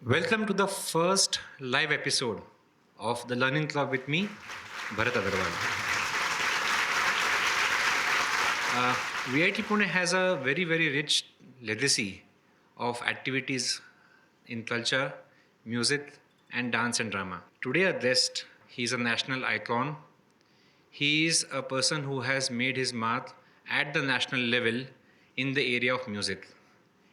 Welcome to the first live episode of the Learning Club with me, Bharat Agarwal. VIT Pune has a very rich legacy of activities in culture, music, and dance and drama. Today, our guest, he is a national icon. He is a person who has made his mark at the national level in the area of music.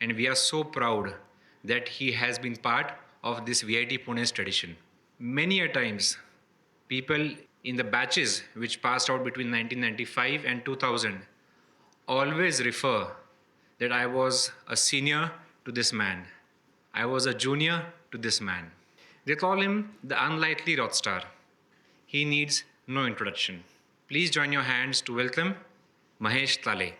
And we are so proud that he has been part of this VIT Pune's tradition. Many a times, people in the batches which passed out between 1995 and 2000 always refer that I was a senior to this man. I was a junior to this man. They call him the unlikely rock star. He needs no introduction. Please join your hands to welcome Mahesh Kale.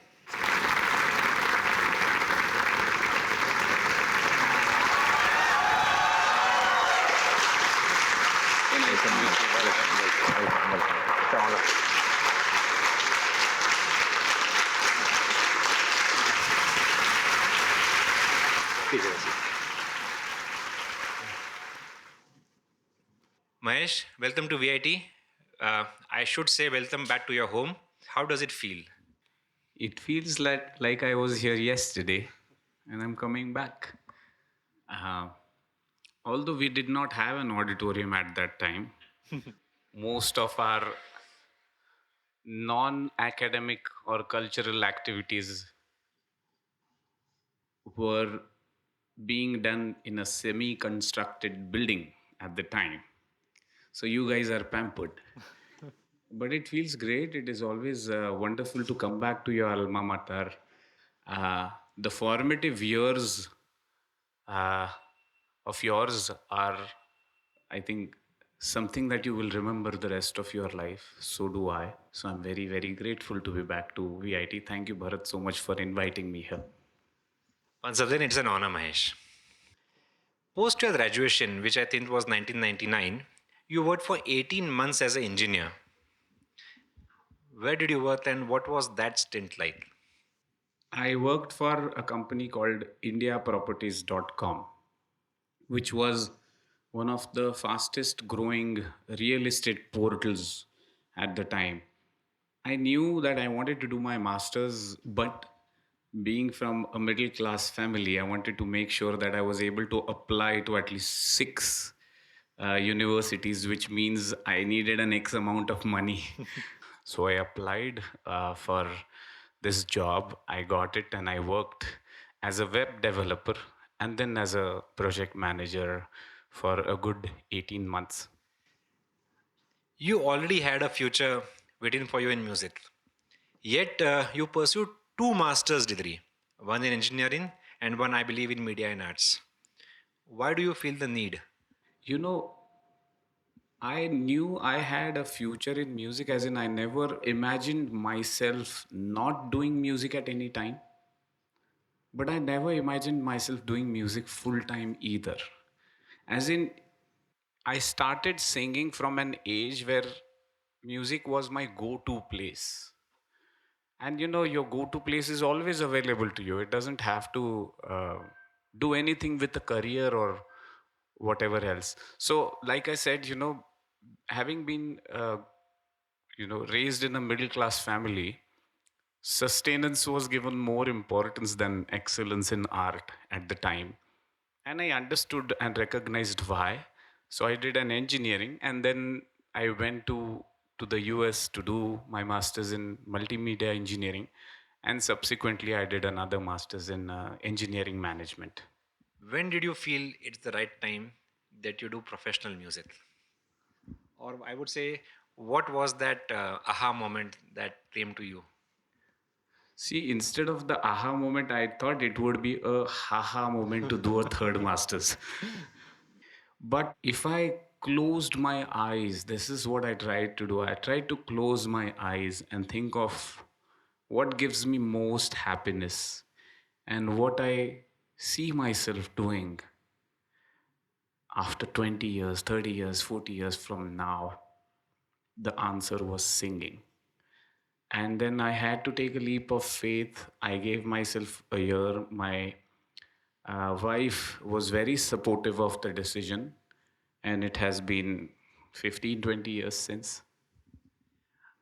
Mahesh, welcome to VIT. I should say welcome back to your home. How does it feel? It feels like I was here yesterday and I'm coming back. Uh, Although we did not have an auditorium at that time, most of our non academic or cultural activities were being done in a semi constructed building at the time. So you guys are pampered. But it feels great. It is always wonderful to come back to your alma mater. The formative years uh, of yours are, I think, something that you will remember the rest of your life. So do I. So I'm very grateful to be back to VIT. Thank you, Bharat, so much for inviting me here. Once again, it's an honor, Mahesh. Post your graduation, which I think was 1999, you worked for 18 months as an engineer. Where did you work and what was that stint like? I worked for a company called indiaproperties.com, which was one of the fastest growing real estate portals at the time. I knew that I wanted to do my master's, but being from a middle class family, I wanted to make sure that I was able to apply to at least six universities, which means I needed an X amount of money. So I applied for this job. I got it and I worked as a web developer and then as a project manager for a good 18 months. You already had a future waiting for you in music. Yet you pursued two master's degree, one in engineering and one I believe in media and arts. Why do you feel the need? You know, I knew I had a future in music, as in, I never imagined myself not doing music at any time, but I never imagined myself doing music full time either. As in, I started singing from an age where music was my go to place. And your go to place is always available to you. It doesn't have to do anything with a career or whatever else. So, like I said, having been raised in a middle class family, sustenance was given more importance than excellence in art at the time. And I understood and recognized why. So I did an engineering, and then I went to the US to do my masters in multimedia engineering, and subsequently I did another masters in engineering management. When did you feel it's the right time that you do professional music? Or I would say, what was that aha moment that came to you? See, instead of the aha moment, I thought it would be a haha moment to do a third masters. But if I closed my eyes, this is what I tried to do. I tried to close my eyes and think of what gives me most happiness and what I see myself doing after 20 years, 30 years, 40 years from now. The answer was singing. And then I had to take a leap of faith. I gave myself a year. My Wife was very supportive of the decision, and it has been 15, 20 years since.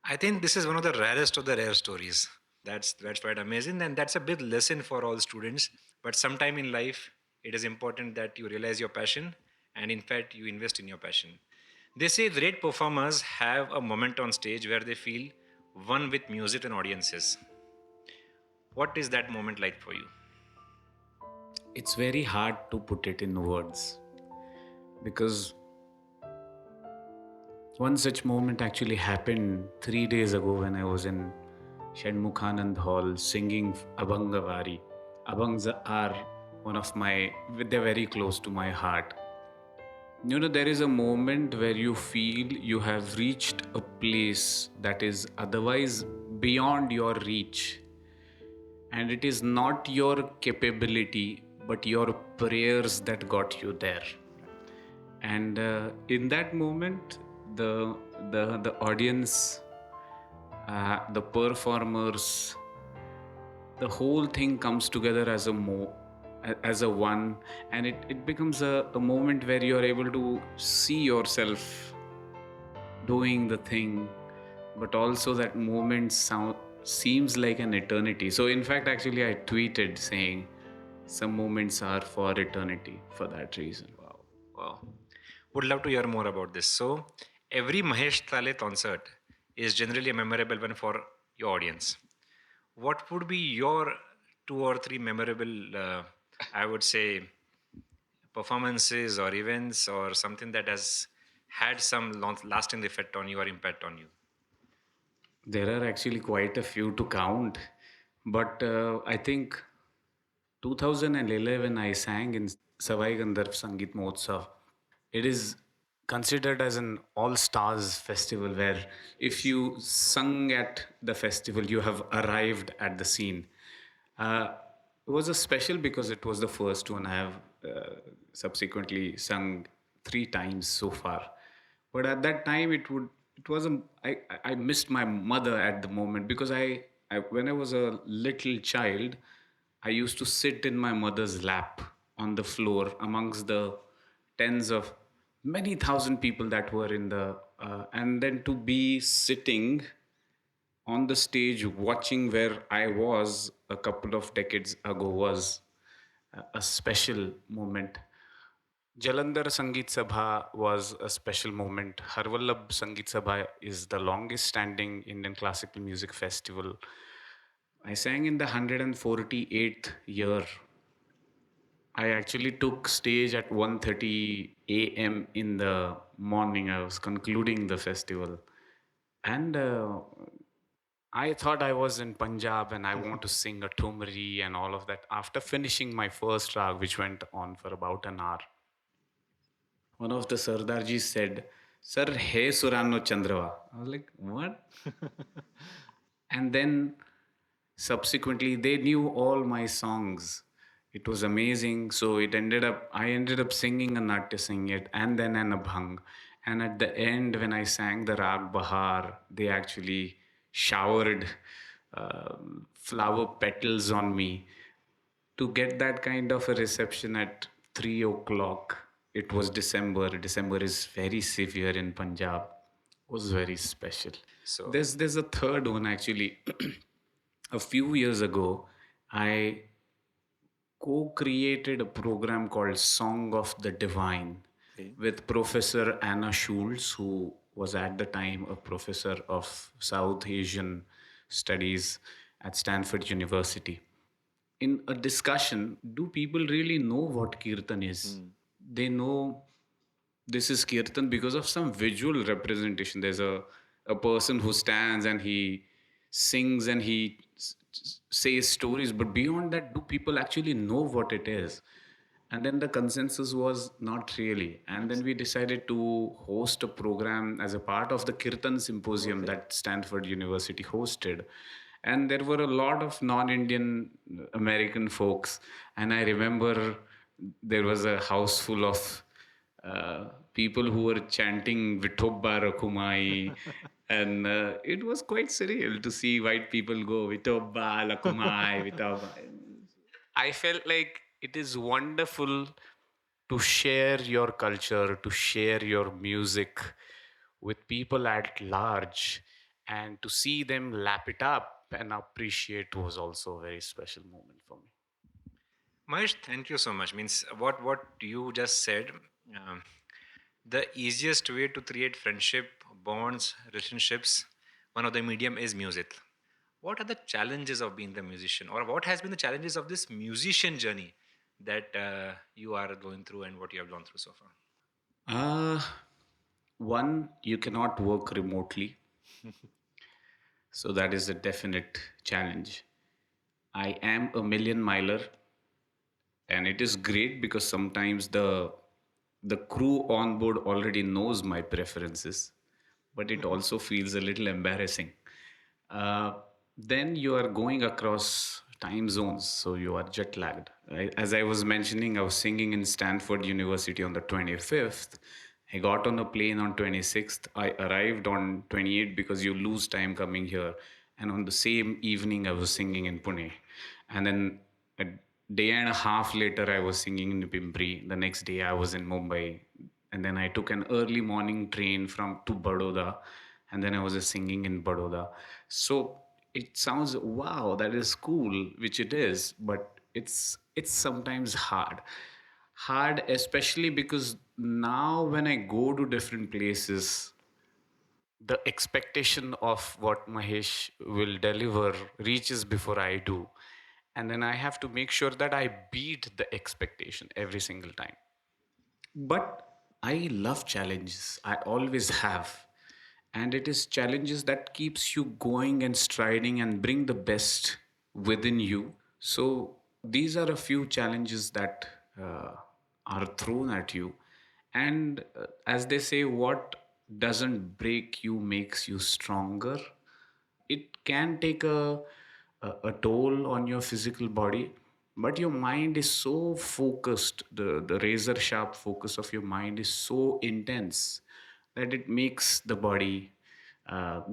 I think this is one of the rarest of the rare stories. That's quite amazing, and that's a big lesson for all students. But sometime in life, it is important that you realize your passion, and in fact, you invest in your passion. They say great performers have a moment on stage where they feel one with music and audiences. What is that moment like for you? It's very hard to put it in words because one such moment actually happened 3 days ago when I was in Shanmukhanand Hall singing Abhangavari. Abhangs are one of my, they're very close to my heart. You know, there is a moment where you feel you have reached a place that is otherwise beyond your reach, and it is not your capability but your prayers that got you there. And in that moment, the audience, the performers, the whole thing comes together as as a one, and it becomes a moment where you're able to see yourself doing the thing, but also that moment seems like an eternity. So in fact, actually, I tweeted saying some moments are for eternity for that reason. Wow. Wow. Would love to hear more about this. So, every Mahesh Kale concert is generally a memorable one for your audience. What would be your two or three memorable, I would say, performances or events or something that has had some lasting effect on you or impact on you? There are actually quite a few to count, but I think 2011 I sang in Savai Gandharv Sangeet Mahotsav. It is considered as an all stars festival where if you sung at the festival, you have arrived at the scene. Uh, it was a special because it was the first one I have subsequently sung 3 times so far. But at that time, it was a I missed my mother at the moment because I when I was a little child, I used to sit in my mother's lap on the floor amongst the tens of many thousand people that were in the and then to be sitting on the stage watching where I was a couple of decades ago was a special moment. Jalandhar Sangeet Sabha was a special moment. Harvallabh Sangeet Sabha is the longest standing Indian classical music festival. I sang in the 148th year. I actually took stage at 1:30 a.m. in the morning. I was concluding the festival. And I thought I was in Punjab and I want to sing a Thumri and all of that. After finishing my first rag, which went on for about an hour, one of the Sardarjis said, Sir, hey Surano Chandrava. I was like, what? And then subsequently, they knew all my songs. It was amazing. So I ended up singing a Natya Singit and then an Abhang. And at the end, when I sang the Rag Bahar, they actually showered flower petals on me. To get that kind of a reception at 3 o'clock, it was December. December is very severe in Punjab. Was very special. So, There's a third one actually. A few years ago, I co-created a program called Song of the Divine okay. with Professor Anna Schulz, who was at the time a professor of South Asian studies at Stanford University. In a discussion, do people really know what kirtan is? They know this is kirtan because of some visual representation. There's a person who stands and he sings and he says stories, but beyond that, do people actually know what it is? And then the consensus was not really. And then we decided to host a program as a part of the Kirtan Symposium that Stanford University hosted. And there were a lot of non Indian American folks. And I remember there was a house full of people who were chanting Vitobba Rakumai. And it was quite surreal to see white people go Vitobba Lakumai, Vitobba. I felt like It is wonderful to share your culture, to share your music with people at large, and to see them lap it up and appreciate was also a very special moment for me. Mahesh, thank you so much. Means what you just said. Um, the easiest way to create friendship, bonds, relationships, one of the medium is music. What are the challenges of being the musician, or what has been the challenges of this musician journey that you are going through, and what you have gone through so far? Uh, One, you cannot work remotely, so that is a definite challenge. I am a million miler, and it is great because sometimes the crew on board already knows my preferences, but it also feels a little embarrassing. uh, then you are going across time zones, so you are jet lagged. As I was mentioning, I was singing in Stanford University on the 25th. I got on a plane on 26th. I arrived on 28th because you lose time coming here. And on the same evening, I was singing in Pune. And then a day and a half later, I was singing in Pimpri. The next day, I was in Mumbai. And then I took an early morning train from to Baroda, and then I was singing in Baroda. So it sounds wow, that is cool, which it is, but it's sometimes hard, especially because now when I go to different places, the expectation of what Mahesh will deliver reaches before I do. And then I have to make sure that I beat the expectation every single time. But I love challenges. I always have. And it is challenges that keeps you going and striding and bring the best within you. So these are a few challenges that are thrown at you. And as they say, what doesn't break you makes you stronger. It can take a toll on your physical body, but your mind is so focused, the razor sharp focus of your mind is so intense that it makes the body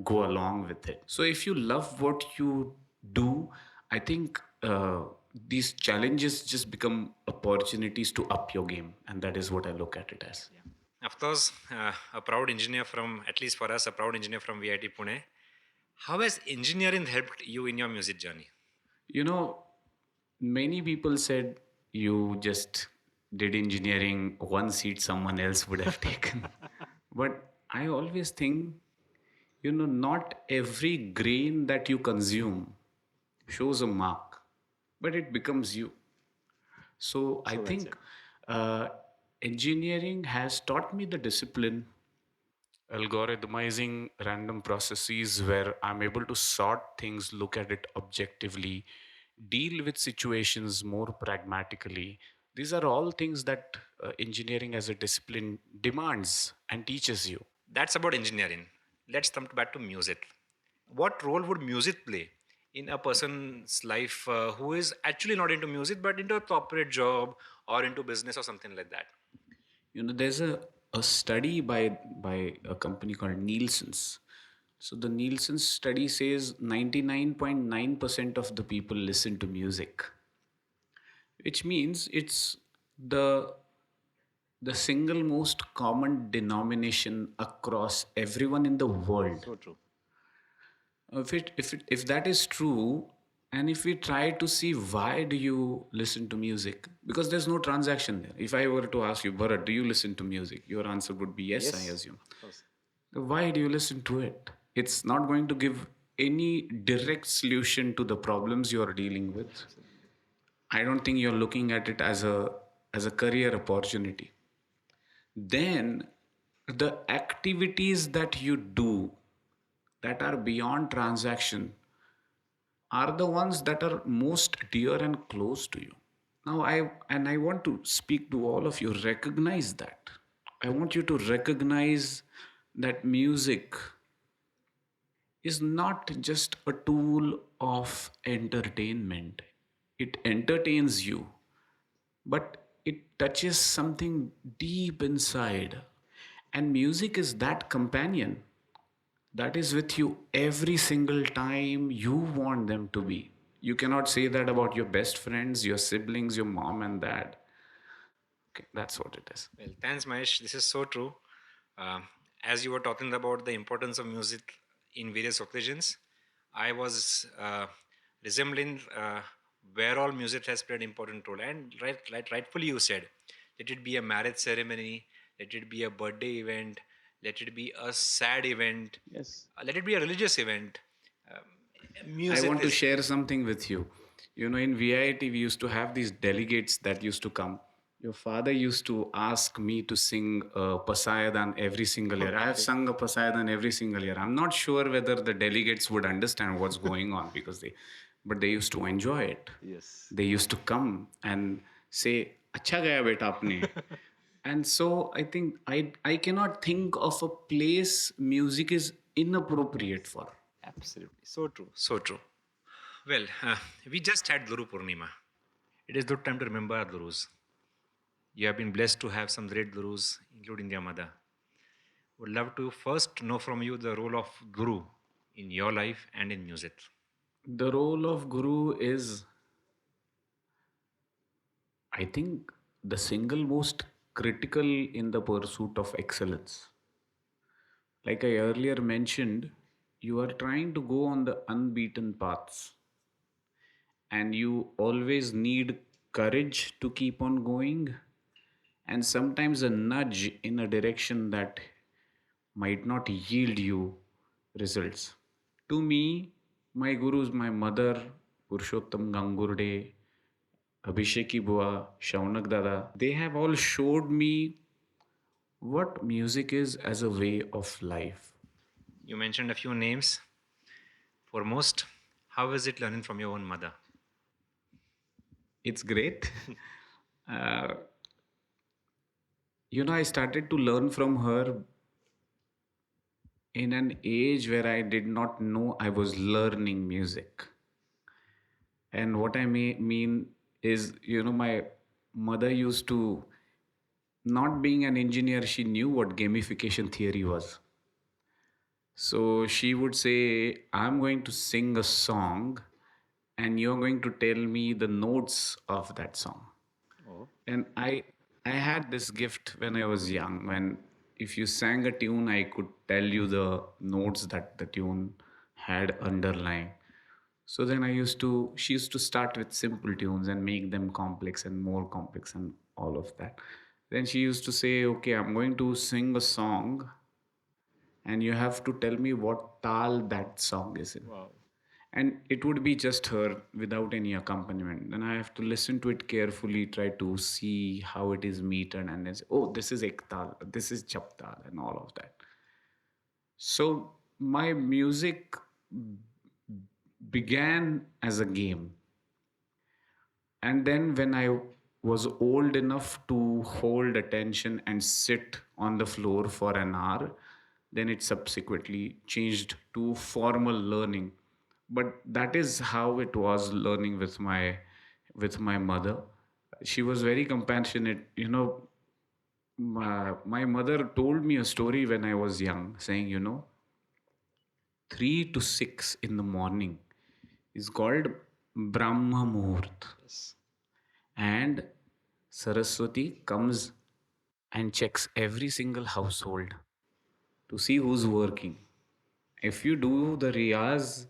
go along with it. So if you love what you do, I think these challenges just become opportunities to up your game, and that is what I look at it as. Of course, a proud engineer from, at least for us, a proud engineer from VIT Pune. How has engineering helped you in your music journey? You know, many people said you just did engineering, one seat someone else would have taken. But I always think, not every grain that you consume shows a mark, but it becomes you. So I think uh, engineering has taught me the discipline, algorithmizing random processes where I'm able to sort things, look at it objectively, deal with situations more pragmatically. These are all things that engineering as a discipline demands and teaches you. That's about engineering. Let's come back to music. What role would music play in a person's life who is actually not into music but into a corporate job or into business or something like that? There's a study by a company called Nielsen's. So the Nielsen study says 99.9% of the people listen to music, which means it's the the single most common denomination across everyone in the world. So true. If that is true, and if we try to see why do you listen to music, because there's no transaction there. If I were to ask you, Bharat, do you listen to music? Your answer would be yes, I Yes, assume. of course. Why do you listen to it? It's not going to give any direct solution to the problems you are dealing with. I don't think you're looking at it as a career opportunity. Then the activities that you do that are beyond transaction are the ones that are most dear and close to you. Now I want to speak to all of you, recognize that. I want you to recognize that music is not just a tool of entertainment. It entertains you, but it touches something deep inside. And music is that companion that is with you every single time you want them to be. You cannot say that about your best friends, your siblings, your mom and dad. Okay, that's what it is. Well, thanks, Mahesh. This is so true. As you were talking about the importance of music in various occasions, I was resembling where all music has played an important role. And rightfully you said, let it be a marriage ceremony, let it be a birthday event, let it be a sad event, Yes. let it be a religious event. Um, I Music want to is. share something with you. You know, in VIT, we used to have these delegates that used to come. Your father used to ask me to sing Pasayadan every single year. I have sung a Pasayadan every single year. I'm not sure whether the delegates would understand what's going on but they used to enjoy it. Yes. They used to come and say, "Acha gaya beta apne." And so I think I cannot think of a place music is inappropriate for. Absolutely. So true. So true. Well, we just had Guru Purnima. It is good time to remember our gurus. You have been blessed to have some great gurus, including their mother. Would love to first know from you the role of guru in your life and in music. The role of guru is, I think, the single most critical in the pursuit of excellence. Like I earlier mentioned, you are trying to go on the unbeaten paths, and you always need courage to keep on going, and sometimes a nudge in a direction that might not yield you results. To me, my gurus, my mother, Purushottam Gangurde, Abhisheki Bua, Shaunak Dada, they have all showed me what music is as a way of life. You mentioned a few names. Foremost, how is it learning from your own mother? It's great. uh, I started to learn from her in an age where I did not know I was learning music. And what I mean is, my mother used to, not being an engineer, she knew what gamification theory was. So she would say, I'm going to sing a song and you're going to tell me the notes of that song. Oh, And I had this gift when I was young, when if you sang a tune, I could tell you the notes that the tune had underlying. So then she used to start with simple tunes and make them complex and more complex and all of that. Then she used to say, okay, I'm going to sing a song and you have to tell me what tal that song is in. wow. And it would be just her without any accompaniment. Then I have to listen to it carefully, try to see how it is metered, and then say, oh, this is ektal, this is chaptal, and all of that. So my music began as a game. And then when I was old enough to hold attention and sit on the floor for an hour, then it subsequently changed to formal learning. But that is how it was learning with my mother. She was very compassionate. My mother told me a story when I was young, saying, 3 to 6 in the morning is called Brahma Muhurt. Yes. And Saraswati comes and checks every single household to see who's working. If you do the riyaz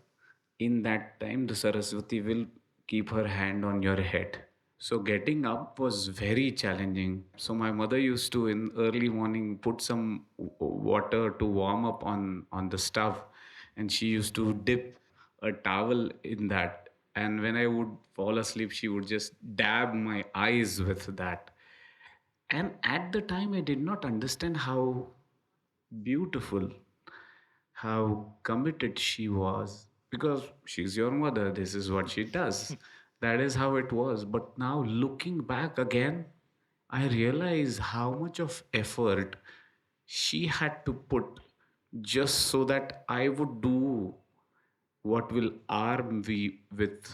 in that time, the Saraswati will keep her hand on your head. So getting up was very challenging. So my mother used to in early morning put some water to warm up on the stove, and she used to dip a towel in that. And when I would fall asleep, she would just dab my eyes with that. And at the time, I did not understand how beautiful, how committed she was, because she's your mother, this is what she does. That is how it was. But now looking back again, I realize how much of effort she had to put just so that I would do what will arm we with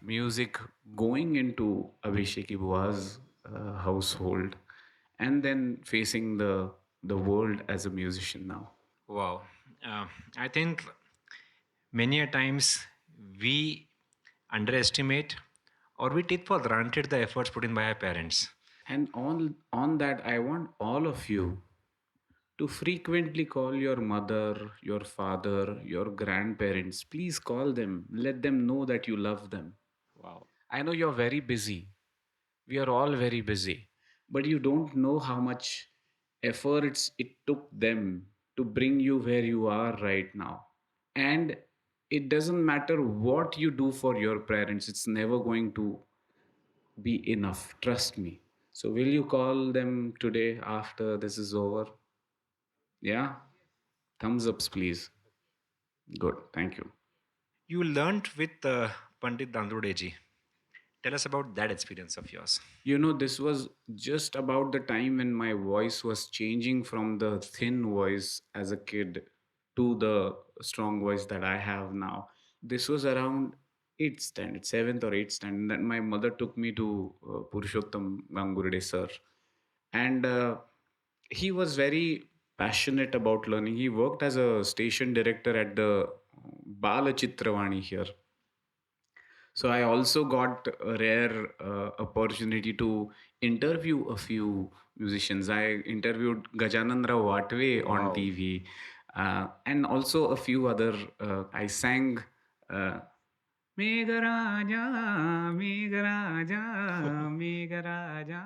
music, going into Abhishek Bua's household, and then facing the world as a musician now. Wow. I think many a times we underestimate or we take for granted the efforts put in by our parents. And on that, I want all of you to frequently call your mother, your father, your grandparents. Please call them. Let them know that you love them. Wow. I know you're very busy. We are all very busy. But you don't know how much efforts it took them to bring you where you are right now. And it doesn't matter what you do for your parents, it's never going to be enough. Trust me. So, will you call them today after this is over? Yeah? Thumbs ups, please. Good. Thank you. You learned with Pandit Dandudeji. Tell us about that experience of yours. You know, this was just about the time when my voice was changing from the thin voice as a kid to the strong voice that I have now. This was around 8th standard, 7th or 8th standard, that my mother took me to Purushottam Gangurde sir. And he was very passionate about learning. He worked as a station director at the Bala Chitravani here. So I also got a rare opportunity to interview a few musicians. I interviewed Gajanan Rao Vatve on Wow. TV, and also a few other. I sang. Megharaja, Megharaja, Megharaja,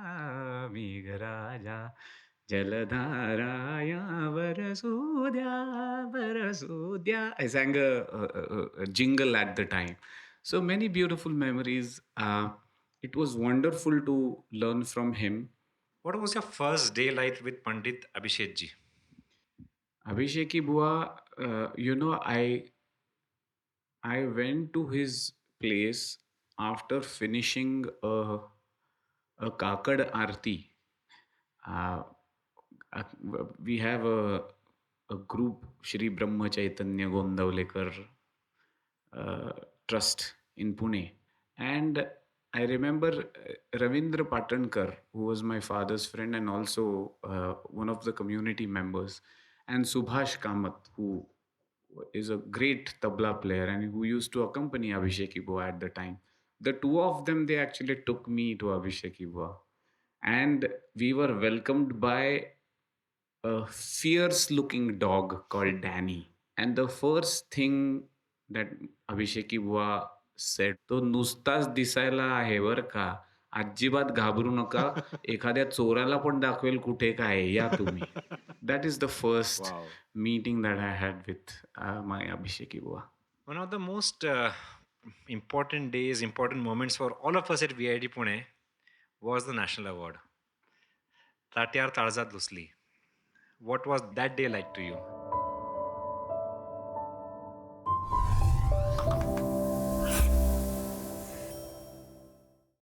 Megharaja, Jaladharaya, Varasudya, Varasudya. I sang a jingle at the time. So many beautiful memories. It was wonderful to learn from him. What was your first day like with Pandit Abhishek ji? Abhisheki Bua, I went to his place after finishing a Kakad Aarti. Uh, uh, we have a group, Shri Brahma Chaitanya Gondavlekar uh, Trust in Pune. And I remember Ravindra Patankar, who was my father's friend and also one of the community members, and Subhash Kamath, who is a great tabla player and who used to accompany Abhishek Ibua at the time. The two of them, they actually took me to Abhishek Ibua. And we were welcomed by a fierce looking dog called Danny. And the first thing that Abhisheki Bua said, तो नुसताच दिसायला आहे बरं का. अजिबात घाबरू नका. एखाद्या चोराला पण दाखवेल कुठे काय आहे. या तुम्ही. That is the first Wow. meeting that I had with my Abhisheki Bua. One of the most important days, important moments for all of us at VIT Pune was the national award. Tatyar Tarzat Lusli. What was that day like to you?